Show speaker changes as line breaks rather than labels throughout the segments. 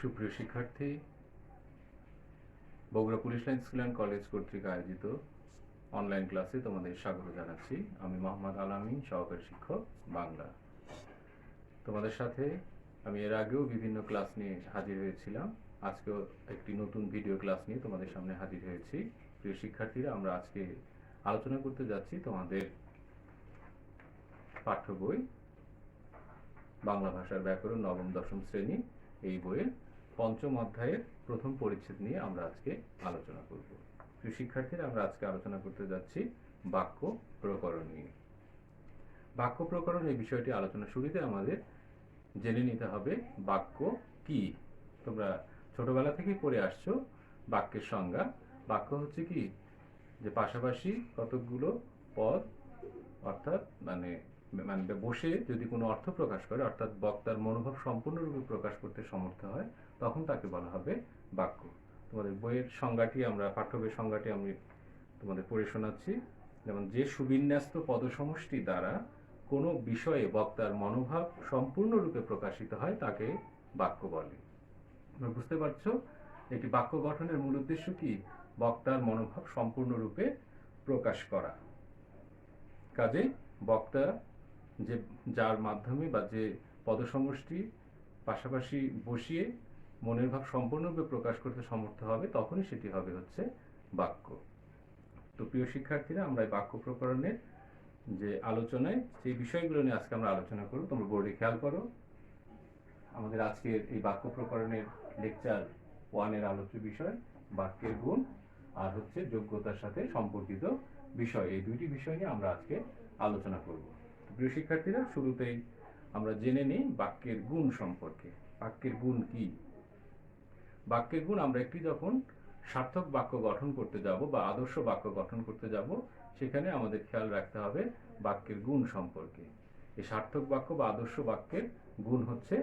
সুপ্রিয় শিক্ষার্থী, Bogura police line school and college কর্তৃক আয়োজিত অনলাইন ক্লাসে তোমাদের স্বাগত জানাচ্ছি। আমি মোহাম্মদ আলামিন, সহকারী শিক্ষক, বাংলা। তোমাদের সাথে আমি এর আগেও বিভিন্ন ক্লাস নিয়ে হাজির হয়েছিলাম। আজকেও একটি নতুন ভিডিও ক্লাস নিয়ে তোমাদের সামনে হাজির হয়েছি। প্রিয় শিক্ষার্থীরা, আমরা আজকে আলোচনা করতে যাচ্ছি তোমাদের পাঠ্য বই বাংলা ভাষার ব্যাকরণ নবম দশম শ্রেণী এই বইয়ের পঞ্চম অধ্যায়ের প্রথম পরিচ্ছেদ নিয়ে আমরা আজকে আলোচনা করব। প্রিয় শিক্ষার্থীরা, আমরা আজকে আলোচনা করতে যাচ্ছি বাক্য প্রকরণ নিয়ে। বাক্য প্রকরণ এই বিষয়টি আলোচনা শুরুতে আমাদের জেনে নিতে হবে বাক্য কি। তোমরা ছোটবেলা থেকেই পড়ে আসছো বাক্যের সংজ্ঞা। বাক্য হচ্ছে কি, যে পাশাপাশি কতকগুলো পদ, অর্থাৎ মানে বসে যদি কোনো অর্থ প্রকাশ করে, অর্থাৎ বক্তার মনোভাব সম্পূর্ণরূপে প্রকাশ করতে সমর্থ হয়, তখন তাকে বলা হবে বাক্য। তোমাদের বইয়ের সংজ্ঞাটি আমরা, পাঠ্য বইয়ের সংজ্ঞাটি আমি তোমাদের পড়ে শোনাচ্ছি। যেমন, যে সুবিন্যস্ত পদসমষ্টি দ্বারা কোনো বিষয়ে বক্তার মনোভাব সম্পূর্ণরূপে প্রকাশিত হয় তাকে বাক্য বলে। তোমরা বুঝতে পারছো, একটি বাক্য গঠনের মূল উদ্দেশ্য কি? বক্তার মনোভাব সম্পূর্ণরূপে প্রকাশ করা। কাজে বক্তা যে যার মাধ্যমে বা যে পদসমষ্টি পাশাপাশি বসিয়ে মনের ভাব সম্পূর্ণরূপে প্রকাশ করতে সমর্থ হবে, তখনই সেটি হবে হচ্ছে বাক্য। তো প্রিয় শিক্ষার্থীরা, আমরা এই বাক্য প্রকরণের যে আলোচনায় সেই বিষয়গুলো নিয়ে আজকে আমরা আলোচনা করব। তোমরা বোর্ডে খেয়াল করো, আমাদের আজকের এই বাক্য প্রকরণের লেকচার 1 এর আলোচ্য বিষয় বাক্যের গুণ আর হচ্ছে যোগ্যতার সাথে সম্পর্কিত বিষয়। এই দুইটি বিষয় নিয়ে আমরা আজকে আলোচনা করব। প্রিয় শিক্ষার্থীরা, শুরুতেই আমরা জেনে নিই বাক্যের গুণ সম্পর্কে। বাক্যের গুণ কি? বাক্যের গুণ, আমরা একটি যখন সার্থক বাক্য গঠন করতে যাব বা আদর্শ বাক্য গঠন করতে যাব, সেখানে আমাদের খেয়াল রাখতে হবে বাক্যের গুণ সম্পর্কে। এই সার্থক বাক্য বা আদর্শ বাক্যের গুণ হচ্ছে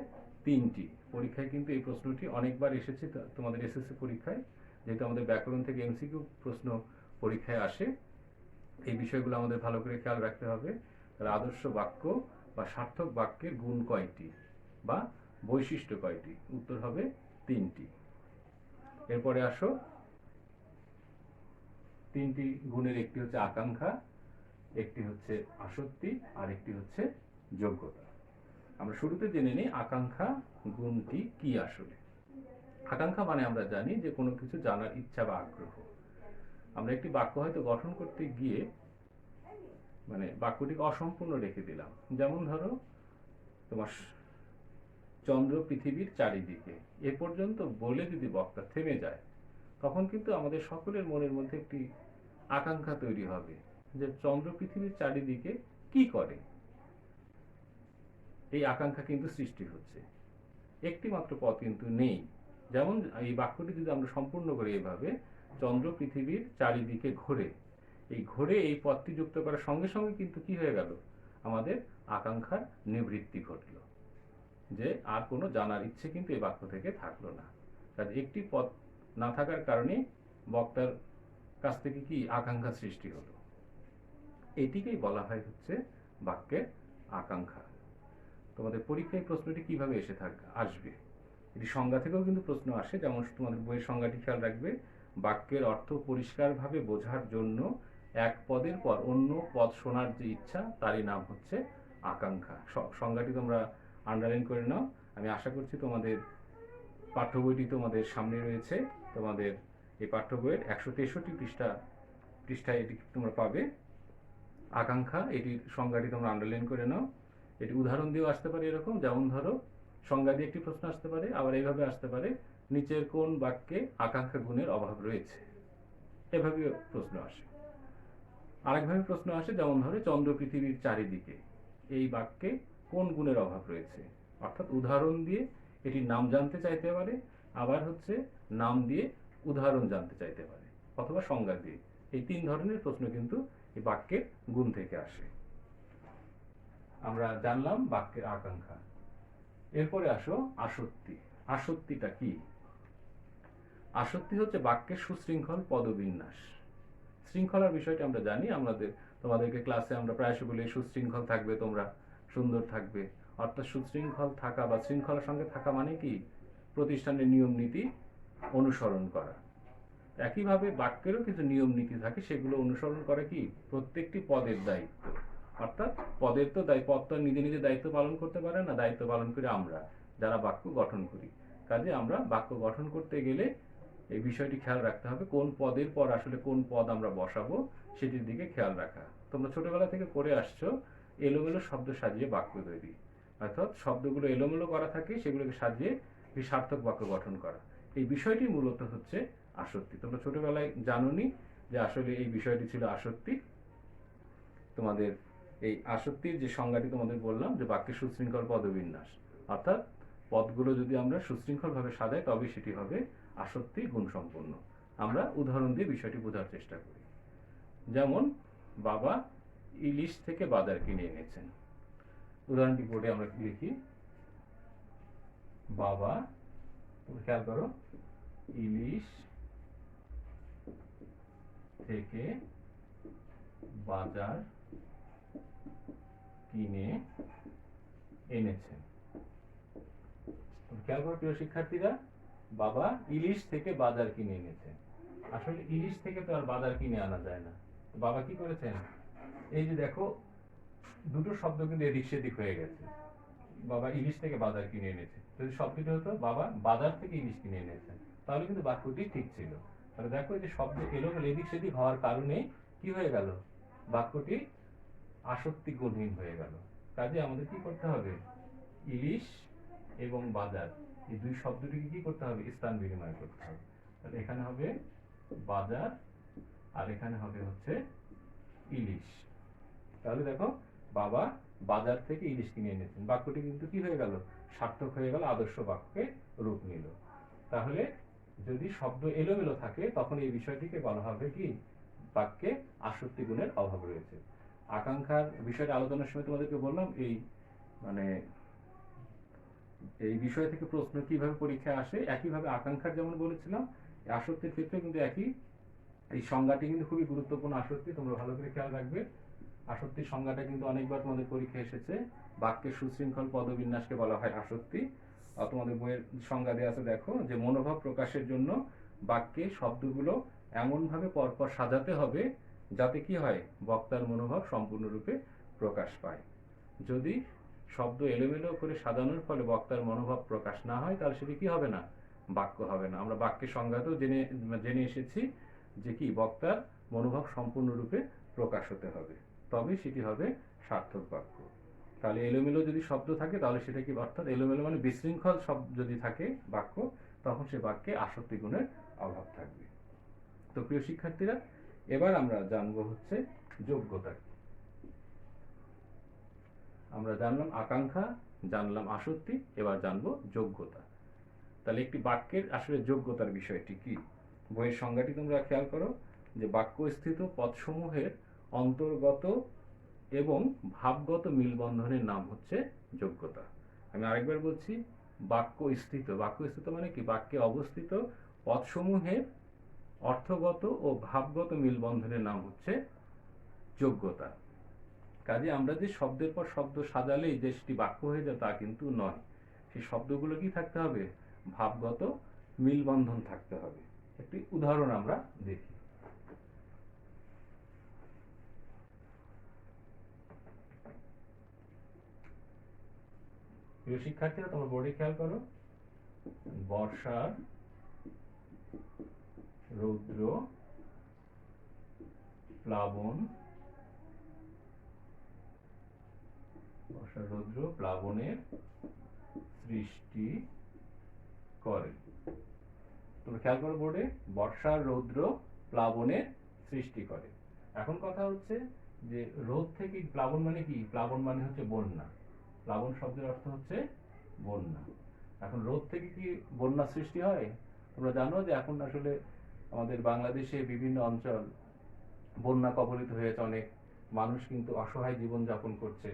3টি। পরীক্ষায় কিন্তু এই প্রশ্নটি অনেকবার এসেছে তোমাদের এসএসসি পরীক্ষায়, যেহেতু আমাদের ব্যাকরণ থেকে এমসিকিউ প্রশ্ন পরীক্ষায় আসে। এই বিষয়গুলো আমাদের ভালো করে খেয়াল রাখতে হবে। তাহলে আদর্শ বাক্য বা সার্থক বাক্যের গুণ কয়টি বা বৈশিষ্ট্য কয়টি? উত্তর হবে 3টি। এরপরে আসো, 3টি গুণের একটি হচ্ছে আকাঙ্ক্ষা, একটি হচ্ছে আসক্তি, আর একটি হচ্ছে যোগ্যতা। আমরা শুরুতে জেনে নিই আকাঙ্ক্ষা গুণটি কি আসলে। আকাঙ্ক্ষা মানে আমরা জানি যে কোনো কিছু জানার ইচ্ছা বা আগ্রহ। আমরা একটি বাক্য হয়তো গঠন করতে গিয়ে মানে বাক্যটিকে অসম্পূর্ণ রেখে দিলাম। যেমন ধরো, তোমার চন্দ্র পৃথিবীর চারিদিকে এ পর্যন্ত বলে যদি বক্তা থেমে যায়, তখন কিন্তু আমাদের সকলের মনের মধ্যে একটি আকাঙ্ক্ষা তৈরি হবে যে চন্দ্র পৃথিবীর চারিদিকে কি করে। এই আকাঙ্ক্ষা কিন্তু সৃষ্টি হচ্ছে। একটি মাত্র পদ কিন্তু নেই। যেমন এই বাক্যটি যদি আমরা সম্পূর্ণ করি এভাবে, চন্দ্র পৃথিবীর চারিদিকে ঘোরে, এই ঘোরে এই পদটি যুক্ত করার সঙ্গে সঙ্গে কিন্তু কি হয়ে গেল? আমাদের আকাঙ্ক্ষার নিবৃত্তি ঘটল, যে আর কোনো জানার ইচ্ছে কিন্তু এই বাক্য থেকে থাকলো না। কাজে একটি পদ না থাকার কারণে বক্তার কাছ থেকে কি আকাঙ্ক্ষা সৃষ্টি হলো। এটিকেই বলা হয় হচ্ছে বাক্যের আকাঙ্ক্ষা। তোমাদের পরীক্ষায় প্রশ্নটি কিভাবে আসবে, এটি সংজ্ঞা থেকেও কিন্তু প্রশ্ন আসে। যেমন তোমাদের বইয়ের সংজ্ঞাটি খেয়াল রাখবে, বাক্যের অর্থ পরিষ্কারভাবে বোঝার জন্য এক পদের পর অন্য পদ শোনার যে ইচ্ছা, তারই নাম হচ্ছে আকাঙ্ক্ষা। সংজ্ঞাটি তোমরা আন্ডারলাইন করে নাও। আমি আশা করছি তোমাদের পাঠ্য বইটি তোমাদের সামনে রয়েছে। তোমাদের এই পাঠ্য বইয়ের 163 পৃষ্ঠায় এটি তোমরা পাবে। আকাঙ্ক্ষা, এটির সংজ্ঞাটি তোমরা আন্ডারলাইন করে নাও। এটি উদাহরণ দিয়েও আসতে পারে এরকম, যেমন ধরো সংজ্ঞা দিয়ে একটি প্রশ্ন আসতে পারে, আবার এইভাবে আসতে পারে, নিচের কোন বাক্যে আকাঙ্ক্ষা গুণের অভাব রয়েছে, এভাবে প্রশ্ন আসে। আরেকভাবে প্রশ্ন আসে, যেমন ধরো চন্দ্র পৃথিবীর চারিদিকে, এই বাক্যে কোন গুণের অভাব রয়েছে, অর্থাৎ উদাহরণ দিয়ে এটির নাম জানতে চাইতে পারে, আবার হচ্ছে নাম দিয়ে উদাহরণ জানতে চাইতে পারে, অথবা সংজ্ঞা দিয়ে। এই 3 ধরনের প্রশ্ন কিন্তু এই বাক্যের গুণ থেকে আসে। আমরা জানলাম বাক্যের আকাঙ্ক্ষা। এরপরে আসো আসক্তি। আসক্তিটা কি? আসক্তি হচ্ছে বাক্যের সুশৃঙ্খল পদবিন্যাস। শৃঙ্খলার বিষয়টি আমরা জানি, তোমাদেরকে ক্লাসে আমরা প্রায়শ বলি সুশৃঙ্খল থাকবে তোমরা, সুন্দর থাকবে। অর্থাৎ সুশৃঙ্খল থাকা বা শৃঙ্খলার সঙ্গে থাকা মানে কি? প্রতিষ্ঠানের নিয়ম নীতি অনুসরণ করা। একইভাবে বাক্যেরও কিছু নিয়ম নীতি থাকে, সেগুলো অনুসরণ করা কি প্রত্যেকটি পদের দায়িত্ব। অর্থাৎ পদের তো পদ তো নিজে নিজে দায়িত্ব পালন করতে পারে না, দায়িত্ব পালন করি আমরা যারা বাক্য গঠন করি। কাজে আমরা বাক্য গঠন করতে গেলে এই বিষয়টি খেয়াল রাখতে হবে, কোন পদের পর আসলে কোন পদ আমরা বসাবো সেটির দিকে খেয়াল রাখা। তোমরা ছোটবেলা থেকে করে আসছো এলোমেলো শব্দ সাজিয়ে বাক্য তৈরি, অর্থাৎ শব্দগুলো এলোমেলো করা থাকে, সেগুলোকে সাজিয়ে সার্থক বাক্য গঠন করা। এই বিষয়টি মূলত হচ্ছে আসক্তি। তোমরা ছোটবেলায় জানোনি যে আসলে এই বিষয়টি ছিল আসক্তি। তোমাদের এই আসক্তির যে সংজ্ঞাটি তোমাদের বললাম, যে বাক্যের সুশৃঙ্খল পদবিন্যাস, অর্থাৎ পদগুলো যদি আমরা সুশৃঙ্খলভাবে সাজাই তবে সেটি হবে আসক্তি গুণসম্পন্ন। আমরা উদাহরণ দিয়ে বিষয়টি বোঝার চেষ্টা করি। যেমন, বাবা ইলিশ থেকে বাজার কিনে এনেছেন। উদাহরণটি বোর্ডে আমরা লিখি, বাবা, খেয়াল করো, ইলিশ থেকে বাজার কিনে এনেছেন। খেয়াল করো প্রিয় শিক্ষার্থীরা, বাবা ইলিশ থেকে বাজার কিনে এনেছেন। আসলে ইলিশ থেকে তো আর বাজার কিনে আনা যায় না। বাবা কি করেছেন, এই যে দেখো দুটো শব্দ কিন্তু এদিক সেদিক হয়ে গেছে। বাবা ইলিশ থেকে বাজার কিনে এনেছে, যদি শব্দটি হতো বাবা বাজার থেকে ইলিশ কিনে এনেছেন, তাহলে কিন্তু বাক্যটি ঠিক ছিল। তাহলে দেখো এই যে শব্দ এলোমেলো এদিক সেদিক হওয়ার কারণে কি হয়ে গেল, বাক্যটি আসক্তি গুণহীন হয়ে গেল। কাজে আমাদের কি করতে হবে, ইলিশ এবং বাজার এই দুই শব্দটিকে কি করতে হবে, স্থান বিনিময় করতে হবে। তাহলে এখানে হবে বাজার আর এখানে হবে হচ্ছে ইলিশ। তাহলে দেখো বাবা বাজার থেকে ইলিশ কিনে এনেছেন, বাক্যটি কিন্তু কি হয়ে গেল, সার্থক হয়ে গেল, আদর্শ বাক্যে রূপ নিল। তাহলে যদি শব্দ এলোমেলো থাকে তখন এই বিষয়টিকে বলা হবে কি, বাক্যে আসক্তি গুণের অভাব রয়েছে। আকাঙ্ক্ষার বিষয়টা আলোচনার সময় তোমাদেরকে বললাম, এই বিষয় থেকে প্রশ্ন কিভাবে পরীক্ষায় আসে। একইভাবে আকাঙ্ক্ষার যেমন বলেছিলাম, আসক্তির ক্ষেত্রে কিন্তু একই, এই সংজ্ঞাটি কিন্তু খুবই গুরুত্বপূর্ণ। আসক্তি তোমরা ভালো করে খেয়াল রাখবে, আসক্তির সংজ্ঞাটা কিন্তু অনেকবার তোমাদের পরীক্ষায় এসেছে। বাক্যের সুশৃঙ্খল পদবিন্যাসকে বলা হয় আসক্তি। তোমাদের বইয়ের সংজ্ঞা দেওয়া আছে, দেখো, যে মনোভাব প্রকাশের জন্য বাক্যে শব্দগুলো এমনভাবে পরপর সাজাতে হবে যাতে কি হয়, বক্তার মনোভাব সম্পূর্ণরূপে প্রকাশ পায়। যদি শব্দ এলোমেলো করে সাজানোর ফলে বক্তার মনোভাব প্রকাশ না হয় তাহলে সেটি কি হবে না, বাক্য হবে না। আমরা বাক্যের সংজ্ঞাতেও জেনে এসেছি যে কি, বক্তার মনোভাব সম্পূর্ণরূপে প্রকাশ হতে হবে, তবে সেটি হবে সার্থক বাক্য। তাহলে এলোমেলো যদি শব্দ থাকে তাহলে সেটা কি, অর্থাৎ এলোমেলো মানে বিশৃঙ্খল শব্দ যদি থাকে বাক্য, তখন সে বাক্যে আসক্তি গুণের অভাব থাকবে। তো প্রিয় শিক্ষার্থীরা, এবার আমরা জানবো হচ্ছে যোগ্যতা। আমরা জানলাম আকাঙ্ক্ষা, জানলাম আসক্তি, এবার জানবো যোগ্যতা। তাহলে একটি বাক্যের আসলে যোগ্যতার বিষয়টি কি, বইয়ের সংজ্ঞাটি তোমরা খেয়াল করো, যে বাক্যস্থিত পদসমূহের অন্তর্গত এবং ভাবগত মিলবন্ধনের নাম হচ্ছে যোগ্যতা। আমি আরেকবার বলছি, বাক্যস্থিত মানে কি, বাক্যে অবস্থিত পদসমূহের অর্থগত ও ভাবগত মিলবন্ধনের নাম হচ্ছে যোগ্যতা। কাজে আমরা যে শব্দের পর শব্দ সাজালেই যে সেটি বাক্য হয়ে যায় তা কিন্তু নয়, সেই শব্দগুলো কি থাকতে হবে, ভাবগত মিলবন্ধন থাকতে হবে। একটি উদাহরণ আমরা দেখি। প্রিয় শিক্ষার্থীরা, তোমরা বোর্ডে খেয়াল করো, বর্ষার রৌদ্র প্লাবন, প্লাবনের সৃষ্টি করে। তোমরা খেয়াল করো বোর্ডে, বর্ষার রৌদ্র প্লাবনের সৃষ্টি করে। এখন কথা হচ্ছে যে রোদ থেকে প্লাবন মানে কি, প্লাবন মানে হচ্ছে বন্যা। প্লাবন শব্দের অর্থ হচ্ছে বন্যা। এখন রোদ থেকে কি বন্যা সৃষ্টি হয়? তোমরা জানো যে এখন আসলে আমাদের বাংলাদেশে বিভিন্ন অঞ্চল বন্যা কবলিত হয়েছে, অনেক মানুষ কিন্তু অসহায় জীবন যাপন করছে।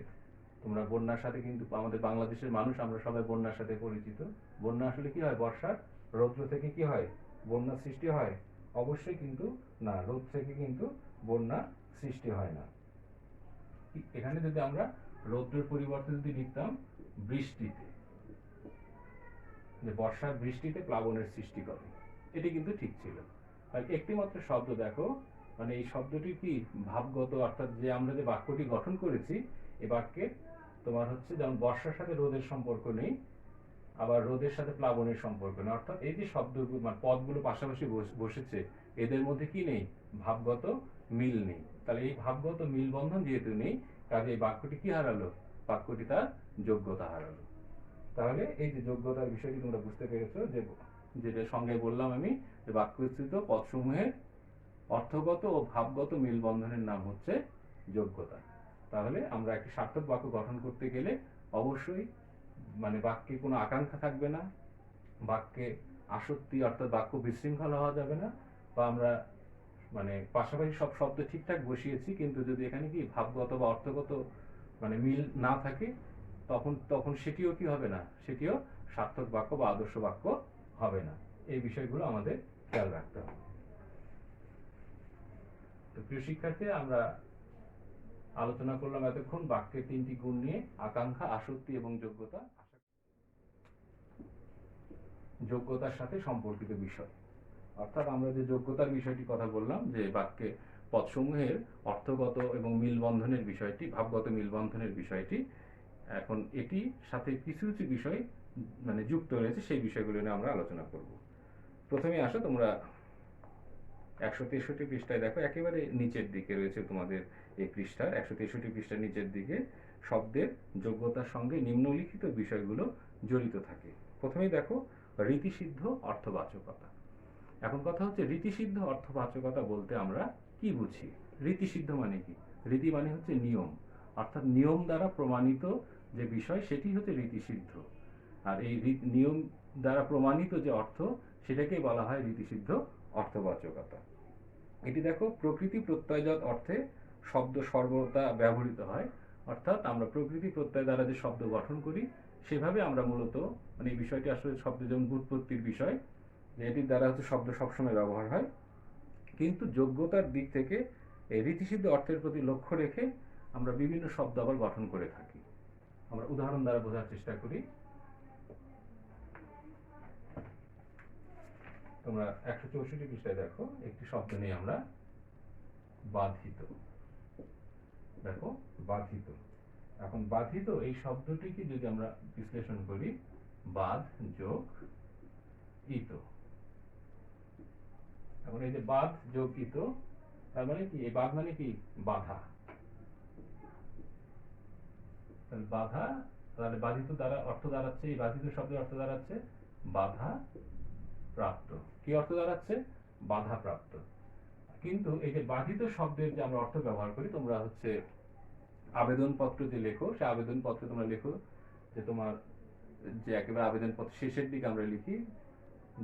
তোমরা বন্যার সাথে কিন্তু, আমাদের বাংলাদেশের মানুষ আমরা সবাই বন্যার সাথে পরিচিত। বন্যা আসলে কি হয়, বর্ষার রৌদ্র থেকে কি হয়, বন্যা সৃষ্টি হয়? অবশ্যই কিন্তু না, রোদ থেকে কিন্তু বন্যা সৃষ্টি হয় না। এখানে যদি আমরা রৌদ্রের পরিবর্তে যদি লিখতাম বৃষ্টিতে, যে বর্ষার বৃষ্টিতে প্লাবনের সৃষ্টি করে, এটি কিন্তু ঠিক ছিল। আর একটি মাত্র শব্দ দেখো, মানে এই শব্দটি কি ভাবগত, অর্থাৎ যে আমরা যে বাক্যটি গঠন করেছি এই বাক্যে তোমার হচ্ছে যেমন বর্ষার সাথে রোদের সম্পর্ক নেই, আবার রোদের সাথে প্লাবনের সম্পর্ক নেই, অর্থাৎ এই যে শব্দগুলো মানে পদগুলো পাশাপাশি বসেছে এদের মধ্যে কি নেই, ভাবগত মিল নেই। তাহলে এই ভাবগত মিল বন্ধন যেহেতু নেই, কাজে এই বাক্যটি কি হারালো, বাক্যটি তার যোগ্যতা হারালো। তাহলে এই যে যোগ্যতার বিষয়টি তোমরা বুঝতে পেরেছো, যে যেটা সঙ্গে বললাম আমি, যে বাক্যস্থিত পদসমূহের অর্থগত ও ভাবগত মিলবন্ধনের নাম হচ্ছে যোগ্যতা। তাহলে আমরা একটি সার্থক বাক্য গঠন করতে গেলে অবশ্যই মানে বাক্যে কোনো আকাঙ্ক্ষা থাকবে না, বাক্যে আসক্তি অর্থাৎ বাক্য বিশৃঙ্খল হওয়া যাবে না, বা আমরা মানে পাশাপাশি সব শব্দ ঠিকঠাক বসিয়েছি কিন্তু যদি এখানে কি ভাবগত বা অর্থগত মানে মিল না থাকে, তখন সেটিও কি হবে না, সেটিও সার্থক বাক্য বা আদর্শ বাক্য হবে না। এই বিষয়গুলো আমাদের খেয়াল রাখতে হবে। তো প্রিয় শিক্ষার্থী, আমরা আলোচনা করলাম এতক্ষণ বাক্যের 3টি গুণ নিয়ে, আকাঙ্ক্ষা, আসক্তি এবং যোগ্যতা, যোগ্যতার সাথে সম্পর্কিত বিষয়। অর্থাৎ আমরা যে যোগ্যতার বিষয়টি কথা বললাম, যে বাক্যে পদসমূহের অর্থগত এবং মিলবন্ধনের বিষয়টি, ভাবগত মিলবন্ধনের বিষয়টি, এখন এটির সাথে কিছু কিছু বিষয় মানে যুক্ত রয়েছে, সেই বিষয়গুলো নিয়ে আমরা আলোচনা করব। প্রথমে আসো তোমরা 163 পৃষ্ঠায় দেখো, একেবারে নিচের দিকে রয়েছে তোমাদের এই পৃষ্ঠার 163 পৃষ্ঠার নিচের দিকে শব্দের যোগ্যতার সঙ্গে নিম্নলিখিত বিষয়গুলো জড়িত থাকে। প্রথমেই দেখো রীতিসিদ্ধ অর্থবাচকতা। এখন কথা হচ্ছে রীতিসিদ্ধ অর্থবাচকতা বলতে আমরা কি বুঝি? রীতিসিদ্ধ মানে কি? রীতি মানে হচ্ছে নিয়ম, অর্থাৎ নিয়ম দ্বারা প্রমাণিত যে বিষয় সেটি হচ্ছে রীতিসিদ্ধ। আর এই নিয়ম দ্বারা প্রমাণিত যে অর্থ সেটাকেই বলা হয় রীতিসিদ্ধ অর্থবাচকতা। এটি দেখো প্রকৃতি প্রত্যয়জাত অর্থে শব্দ সর্বদা ব্যবহৃত হয়, অর্থাৎ আমরা প্রকৃতি প্রত্যয় দ্বারা যে শব্দ গঠন করি সেভাবে আমরা মূলত মানে এই বিষয়টি আসলে শব্দ যেমন ব্যুৎপত্তির বিষয়, যে এটির দ্বারা হচ্ছে শব্দ সবসময় ব্যবহার হয়, কিন্তু যোগ্যতার দিক থেকে এই রীতিসিদ্ধ অর্থের প্রতি লক্ষ্য রেখে আমরা বিভিন্ন শব্দ আবার গঠন করে থাকি। আমরা উদাহরণ দ্বারা বোঝার চেষ্টা করি। তোমরা 164 পৃষ্ঠায় দেখো একটি শব্দ নিয়ে আমরা বাধিত। দেখো বাধিত, এখন বাধিত এই শব্দটিকে যদি আমরা বিশ্লেষণ করি, বাধ যোগ ইত, এখন এই যে বাধ যোগ ইত তার মানে কি, এই বাধ মানে কি, বাধা। তাহলে বাধা, তাহলে বাধিত দ্বারা অর্থ দাঁড়াচ্ছে, এই বাধিত শব্দের অর্থ দাঁড়াচ্ছে বাধা প্রাপ্ত। কি অর্থ দাঁড়াচ্ছে? বাধা প্রাপ্ত। কিন্তু এই যে বাধিত শব্দের যে আমরা অর্থ ব্যবহার করি, তোমরা হচ্ছে আবেদনপত্র যে লেখো, সে আবেদনপত্রে তোমরা লেখো যে তোমার যে একেবারে আবেদনপত্র শেষের দিকে আমরা লিখি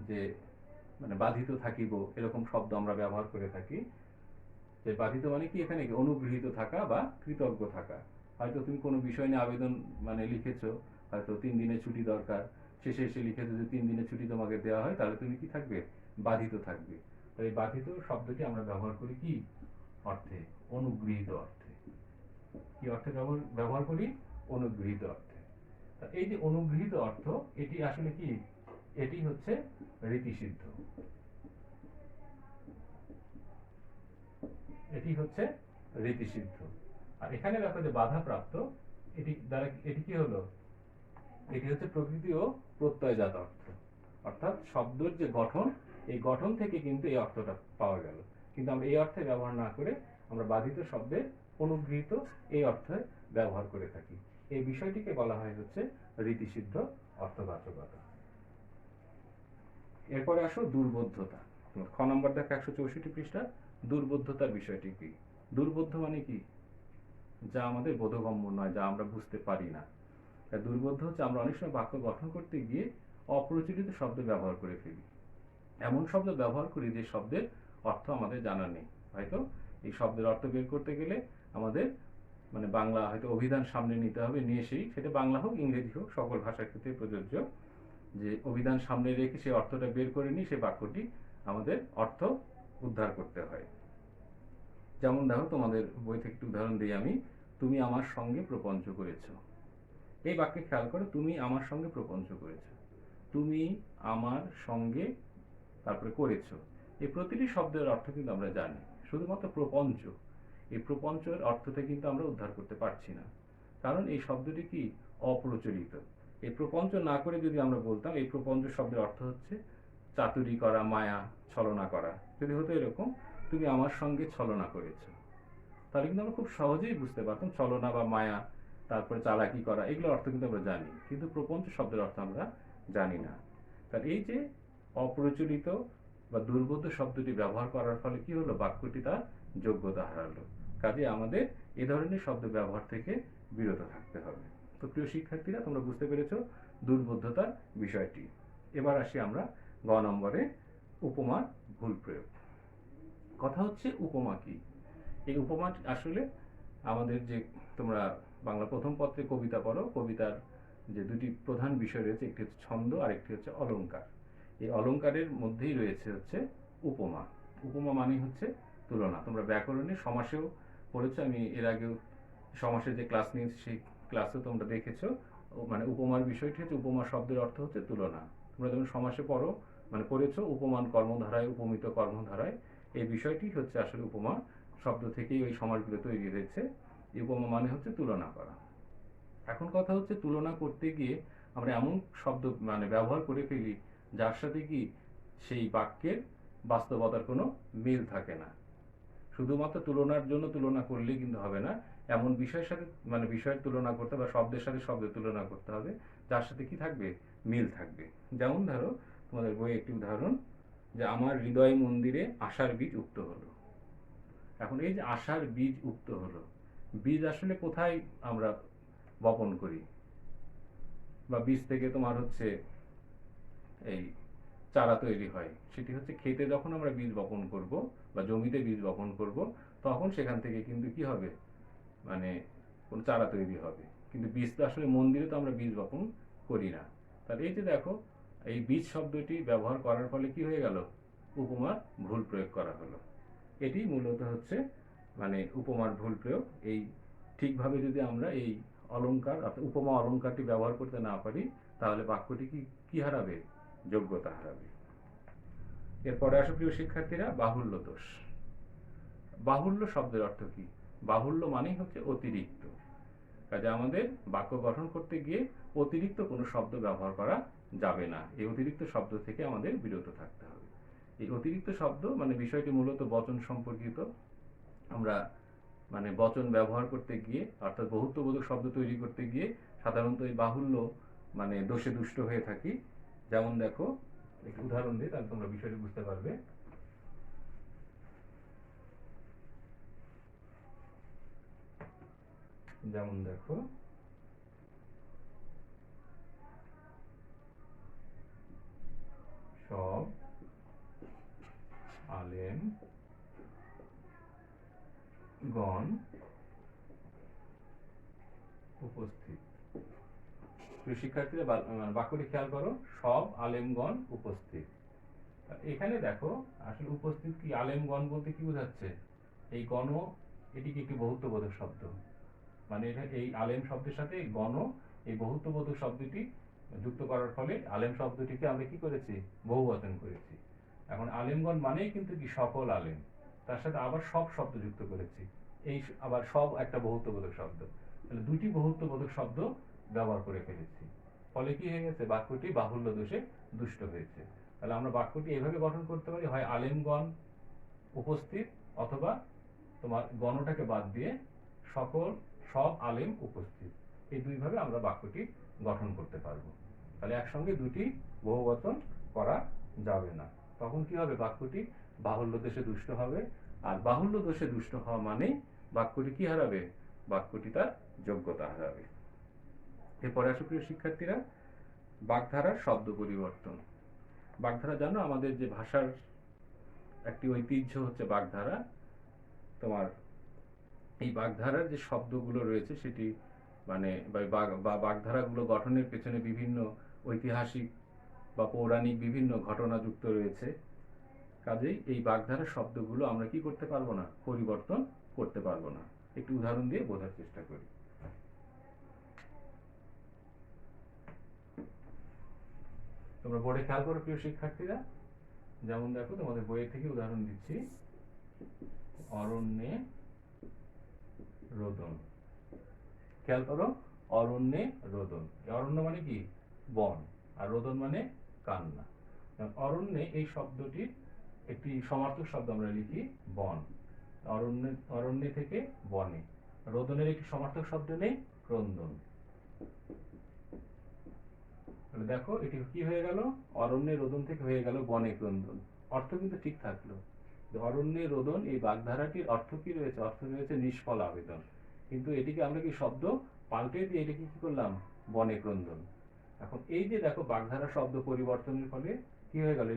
যে মানে বাধিত থাকিব, এরকম শব্দ আমরা ব্যবহার করে থাকি। যে বাধিত মানে কি, এখানে অনুগৃহীত থাকা বা কৃতজ্ঞ থাকা। হয়তো তুমি কোনো বিষয় নিয়ে আবেদন মানে লিখেছো, হয়তো 3 দিনের ছুটি দরকার, শেষে এসে লিখেছো যে 3 দিনের ছুটি তোমাকে দেওয়া হয়, তাহলে তুমি কি থাকবে, বাধিত থাকবে। তো এই বাধিত শব্দটি আমরা ব্যবহার করি কি অর্থে, অনুগৃহীত অর্থে। কি অর্থে ব্যবহার করি, অনুগৃহীত অর্থে। এই যে অনুগৃহীত অর্থ, এটি আসলে কি, এটি হচ্ছে রীতিসিদ্ধ, এটি হচ্ছে রীতিসিদ্ধ। আর এখানে দেখো যে বাধাপ্রাপ্ত, এটি দ্বারা এটি কি হলো, এটি হচ্ছে প্রকৃতি ও প্রত্যয়জাত অর্থ, অর্থাৎ শব্দের যে গঠন, এই গঠন থেকে কিন্তু এই অর্থটা পাওয়া গেল, কিন্তু আমরা এই অর্থে ব্যবহার না করে আমরা বাধিত শব্দের অনুগৃহীত এই অর্থে ব্যবহার করে থাকি। এই বিষয়টিকে বলা হয় হচ্ছে রীতিসিদ্ধ অর্থবাচকতা। এরপরে আসো দুর্বোধ্যতা। খ নম্বর দেখো 164 পৃষ্ঠা, দুর্বোধ্যতার বিষয়টি কি? দুর্বোধ্য মানে কি, যা আমাদের বোধগম্য নয়, যা আমরা বুঝতে পারি না। দুর্বোধ্য হচ্ছে আমরা অনেক সময় বাক্য গঠন করতে গিয়ে অপ্রচলিত শব্দ ব্যবহার করে ফেলি, এমন শব্দ ব্যবহার করি যে শব্দের অর্থ আমাদের জানা নেই। হয়তো এই শব্দের অর্থ বের করতে গেলে আমাদের মানে বাংলা হয়তো অভিধান সামনে নিতে হবে, নিয়ে সেটা বাংলা হোক ইংরেজি হোক সকল ভাষার ক্ষেত্রে প্রযোজ্য, যে অভিধান সামনে রেখে সেই অর্থটা বের করে নিয়ে সেই বাক্যটি আমাদের অর্থ উদ্ধার করতে হয়। যেমন দেখো তোমাদের বই থেকে একটু উদাহরণ দিই আমি, তুমি আমার সঙ্গে প্রপঞ্চ করেছো। এই বাক্যে খেয়াল করো, তুমি আমার সঙ্গে প্রপঞ্চ করেছো। তুমি আমার সঙ্গে তারপরে করেছো, এই প্রতিটি শব্দের অর্থ কিন্তু আমরা জানি। শুধুমাত্র প্রপঞ্চ, এই প্রপঞ্চের অর্থটা কিন্তু আমরা উদ্ধার করতে পারছি না, কারণ এই শব্দটি কি অপ্রচলিত। এই প্রপঞ্চ না করে যদি আমরা বলতাম এই প্রপঞ্চ শব্দের অর্থ হচ্ছে চাতুরি করা, মায়া, ছলনা করা, যদি হতো এরকম তুমি আমার সঙ্গে ছলনা করেছো, তাহলে কিন্তু আমরা খুব সহজেই বুঝতে পারতাম ছলনা বা মায়া, তারপরে চালাকি করা, এগুলোর অর্থ কিন্তু আমরা জানি, কিন্তু প্রপঞ্চ শব্দের অর্থ আমরা জানি না। তাহলে এই যে অপ্রচলিত বা দুর্বোধ্য শব্দটি ব্যবহার করার ফলে কি হলো, বাক্যটি তার যোগ্যতা হারালো। কাজে আমাদের এ ধরনের শব্দ ব্যবহার থেকে বিরত থাকতে হবে। তো প্রিয় শিক্ষার্থীরা, তোমরা বুঝতে পেরেছো দুর্বোধ্যতার বিষয়টি। এবার আসি আমরা গ নম্বরে, উপমার ভুল প্রয়োগ। কথা হচ্ছে উপমা কি? এই উপমাটি আসলে আমাদের যে তোমরা বাংলা প্রথম পত্রে কবিতা পড়ো, কবিতার যে দুটি প্রধান বিষয় রয়েছে, একটি হচ্ছে ছন্দ আর একটি হচ্ছে অলংকার। এই অলংকারের মধ্যেই রয়েছে হচ্ছে উপমা। উপমা মানে হচ্ছে তুলনা। তোমরা ব্যাকরণে সমাসেও পড়েছো, আমি এর আগেও সমাসের যে ক্লাস নিয়েছি সেই ক্লাসেও তোমরা দেখেছো। মানে উপমার বিষয়টি হচ্ছে, উপমা শব্দের অর্থ হচ্ছে তুলনা। তোমরা যখন সমাসে পড়ো মানে পড়েছো উপমান কর্মধারায়, উপমিত কর্মধারায়, এই বিষয়টি হচ্ছে আসলে উপমা শব্দ থেকেই ওই সমাসগুলো তৈরি হয়েছে। এই উপমা মানে হচ্ছে তুলনা করা। এখন কথা হচ্ছে তুলনা করতে গিয়ে আমরা এমন শব্দ মানে ব্যবহার করে ফেলি যার সাথে কি সেই বাক্যের বাস্তবতার কোনো মিল থাকে না। শুধুমাত্র তুলনার জন্য তুলনা করলেই কিন্তু হবে না, এমন বিষয়ের সাথে মানে বিষয়ের তুলনা করতে বা শব্দের সাথে শব্দের তুলনা করতে হবে যার সাথে কি থাকবে, মিল থাকবে। যেমন ধরো তোমাদের বইয়ে একটি উদাহরণ, যে আমার হৃদয় মন্দিরে আশার বীজ উক্ত হলো। এখন এই যে আশার বীজ উক্ত হলো, বীজ আসলে কোথায় আমরা বপন করি, বা বীজ থেকে তোমার হচ্ছে এই চারা তৈরি হয়, সেটি হচ্ছে ক্ষেতে যখন আমরা বীজ বপন করব বা জমিতে বীজ বপন করব, তখন সেখান থেকে কিন্তু কি হবে, মানে কোন চারা তৈরি হবে। কিন্তু বীজ তো আসলে মন্দিরে তো আমরা বীজ বপন করি না। তাহলে এই যে দেখো, এই বীজ শব্দটি ব্যবহার করার ফলে কি হয়ে গেল, উপমার ভুল প্রয়োগ করা হলো। এটি মূলত হচ্ছে মানে উপমার ভুল প্রয়োগ। এই ঠিকভাবে যদি আমরা এই অলংকার অর্থাৎ উপমা অলংকারটি ব্যবহার করতে না পারি, তাহলে বাক্যটি কি হারাবে, যোগ্যতা হারাবে। এরপরে আসো প্রিয় শিক্ষার্থীরা, বাহুল্য দোষ। বাহুল্য শব্দের অর্থ কি? বাহুল্য মানেই হচ্ছে অতিরিক্ত। কাজে আমাদের বাক্য গঠন করতে গিয়ে অতিরিক্ত কোনো শব্দ ব্যবহার করা যাবে না। এই অতিরিক্ত শব্দ থেকে আমাদের বিরত থাকতে হবে। এই অতিরিক্ত শব্দ মানে বিষয়টি মূলত বচন সম্পর্কিত। আমরা মানে বচন ব্যবহার করতে গিয়ে অর্থাৎ বহুত্ববোধক শব্দ তৈরি করতে গিয়ে সাধারণত এই বাহুল্য মানে দোষে দুষ্ট হয়ে থাকি। যেমন দেখো, একটু উদাহরণ দিই, তাহলে তোমরা বিষয়টি বুঝতে পারবে। যেমন দেখো, সব আলেম গণ উপস্থিত। শিক্ষার্থীরা বাক্যটি খেয়াল করো, সব আলেমগণ উপস্থিত। এখানে দেখো আসলে উপস্থিত কি, আলেমগণ বলতে কি বোঝাচ্ছে, এই গণ এটি কি একটি বহুত্ববোধক শব্দ। মানে এটা এই আলেম শব্দের সাথে গণ এই বহুত্ববোধক শব্দটি যুক্ত করার ফলে আলেম শব্দটিকে আমরা কি করেছি, বহুবচন করেছি। এখন আলেমগণ মানেই কিন্তু কি সকল আলেম, তার সাথে আবার সব শব্দ যুক্ত করেছি। এই আবার সব একটা বহুত্ববোধক শব্দ, তাহলে দুটি বহুত্ববোধক শব্দ ব্যবহার করে ফেলেছি। ফলে কি হয়ে গেছে, বাক্যটি বাহুল্য দোষে দুষ্ট হয়েছে। তাহলে আমরা বাক্যটি এভাবে গঠন করতে পারি, হয় আলেমগণ উপস্থিত, অথবা তোমার গণটাকে বাদ দিয়ে সব আলেম উপস্থিত। এই দুইভাবে আমরা বাক্যটি গঠন করতে পারবো। তাহলে একসঙ্গে দুটি বহুবচন করা যাবে না, তখন কি হবে, বাক্যটি বাহুল্য দোষে দুষ্ট হবে। আর বাহুল্য দোষে দুষ্ট হওয়া মানে বাক্যটি কি হারাবে, বাক্যটি তার যোগ্যতা হারাবে। এরপরে আসো প্রিয় শিক্ষার্থীরা, বাগধারার শব্দ পরিবর্তন। বাগধারা জানো, আমাদের যে ভাষার একটি ঐতিহ্য হচ্ছে বাগধারা। তোমার এই বাগধারার যে শব্দগুলো রয়েছে সেটি মানে বাগধারাগুলো গঠনের পেছনে বিভিন্ন ঐতিহাসিক বা পৌরাণিক বিভিন্ন ঘটনা যুক্ত রয়েছে। কাজেই এই বাগধারার শব্দগুলো আমরা কি করতে পারবো না, পরিবর্তন করতে পারবো না। একটু উদাহরণ দিয়ে বোঝার চেষ্টা করি। তোমরা বোর্ডে খেয়াল করো প্রিয় শিক্ষার্থীরা, যেমন দেখো তোমাদের বইয়ে থেকে উদাহরণ দিচ্ছি, অরণ্যে রোদন। খেয়াল করো, অরণ্যে রোদন। অরণ্য মানে কি? বন। আর রোদন মানে কান্না। অরণ্যে এই শব্দটির একটি সমার্থক শব্দ আমরা লিখি বন। অরণ্যে, অরণ্যে থেকে বনে। রোদনের একটি সমার্থক শব্দ নেই, ক্রন্দন। দেখো এটি কি হয়ে গেল? অরণ্যে রোদন থেকে হয়ে গেল বনে ক্রন্দন। অর্থ কিন্তু ঠিক থাকলো। অরণ্যে রোদন এই বাগধারাটির অর্থ কি রয়েছে? অর্থ রয়েছে নিষ্ফল আবেদন। কিন্তু এটিকে আমরা কি শব্দ পাল্টে দিয়ে এটাকে কি করলাম? বনে ক্রন্দন। এখন এই যে দেখো বাগধারা শব্দ পরিবর্তনের ফলে কি হয়ে গেল?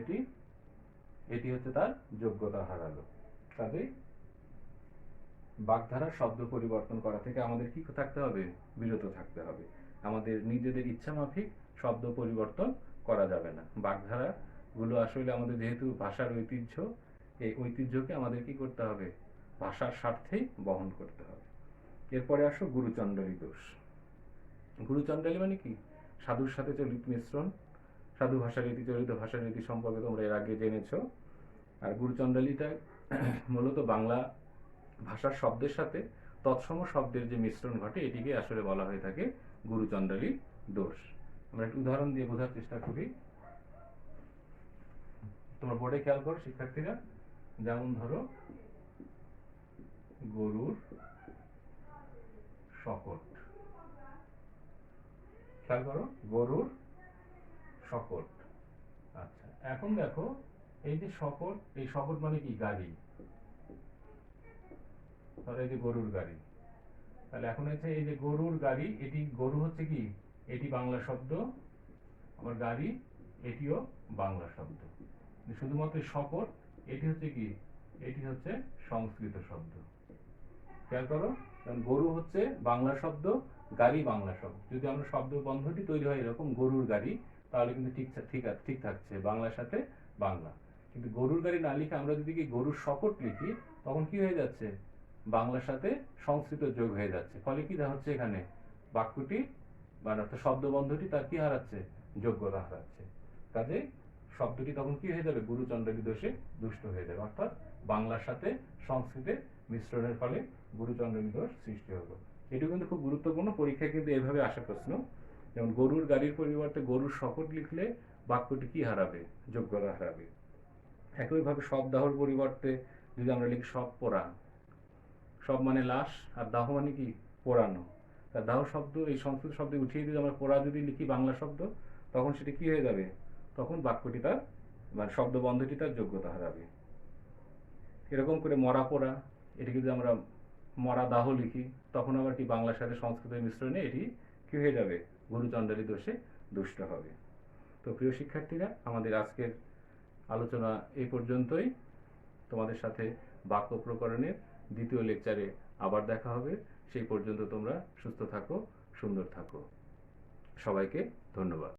এটি হচ্ছে তার যোগ্যতা হারালো। কাজেই বাগধারা শব্দ পরিবর্তন করা থেকে আমাদের কি থাকতে হবে? বিরত থাকতে হবে। আমাদের নিজেদের ইচ্ছা মাফিক শব্দ পরিবর্তন করা যাবে না। বাগধারা গুলো আসলে আমাদের যেহেতু ভাষার ঐতিহ্য, এই ঐতিহ্যকে আমাদের কি করতে হবে? ভাষার স্বার্থেই বহন করতে হবে। এরপরে আসো গুরুচণ্ডালী দোষ। গুরুচণ্ডালী মানে কি? সাধুর সাথে চলিত মিশ্রণ। সাধু ভাষারীতি, চলিত ভাষারীতি সম্পর্কে তোমরা এর আগে জেনেছো। আর গুরুচণ্ডালীটা মূলত বাংলা ভাষার শব্দের সাথে তৎসম শব্দের যে মিশ্রণ ঘটে, এটিকে আসলে বলা হয়ে থাকে গুরুচণ্ডালী দোষ। আমরা একটু উদাহরণ দিয়ে বোঝার চেষ্টা করি। তোমরা বোর্ডে খেয়াল করো শিক্ষার্থীরা, যেমন ধরো গরুর শকট। খেয়াল করো, গরুর শকট। আচ্ছা, এখন দেখো এই যে শকট, এই শকট মানে কি? গাড়ি। তাহলে এই যে গরুর গাড়ি। তাহলে এখন হচ্ছে এই যে গরুর গাড়ি, এটি গরু হচ্ছে কি? এটি বাংলা শব্দ। আবার গাড়ি, এটিও বাংলা শব্দ। শুধুমাত্র শকট, এটি হচ্ছে কি? এটি হচ্ছে সংস্কৃত শব্দ। খেয়াল করো, কারণ গরু হচ্ছে বাংলা শব্দ, গাড়ি বাংলা শব্দ। যদি আমরা শব্দ বন্ধটি তৈরি হয় এরকম গরুর গাড়ি, তাহলে কিন্তু ঠিক থাকছে বাংলার সাথে বাংলা। কিন্তু গরুর গাড়ি না লিখে আমরা যদি কি গরুর শকট লিখি, তখন কি হয়ে যাচ্ছে? বাংলার সাথে সংস্কৃত যোগ হয়ে যাচ্ছে। ফলে কি হচ্ছে? এখানে বাক্যটি মানে অর্থাৎ শব্দ বন্ধটি তার কি হারাচ্ছে? যোগ্যতা হারাচ্ছে। কাজে শব্দটি তখন কি হয়ে যাবে? গুরুচণ্ডালী দোষে দুষ্ট হয়ে যাবে। অর্থাৎ বাংলার সাথে সংস্কৃতের মিশ্রণের ফলে গুরুচণ্ডালী দোষ সৃষ্টি হলো। এটি কিন্তু খুব গুরুত্বপূর্ণ। পরীক্ষায় কিন্তু এভাবে আসা প্রশ্ন। যেমন গরুর গাড়ির পরিবর্তে গরুর শকট লিখলে বাক্যটি কি হারাবে? যোগ্যতা হারাবে। একইভাবে শব দাহর পরিবর্তে যদি আমরা লিখি শব পোড়া। শব মানে লাশ, আর দাহ মানে কি? পোড়ানো। তার দাহ শব্দ এই সংস্কৃত শব্দে উঠিয়ে দিয়ে আমরা পোড়া যদি লিখি বাংলা শব্দ, তখন সেটি কি হয়ে যাবে? তখন বাক্যটি তার মানে শব্দ বন্ধটি তার যোগ্যতা হারাবে। এরকম করে মরা পোড়া, এটি যদি আমরা মরা দাহ লিখি, তখন আবার কি বাংলার সাথে সংস্কৃতের মিশ্রণে এটি কি হয়ে যাবে? গুরুচণ্ডালী দোষে দুষ্ট হবে। তো প্রিয় শিক্ষার্থীরা, আমাদের আজকের আলোচনা এই পর্যন্তই। তোমাদের সাথে বাক্য প্রকরণের দ্বিতীয় লেকচারে আবার দেখা হবে। সেই পর্যন্ত তোমরা সুস্থ থাকো, সুন্দর থাকো। সবাইকে ধন্যবাদ।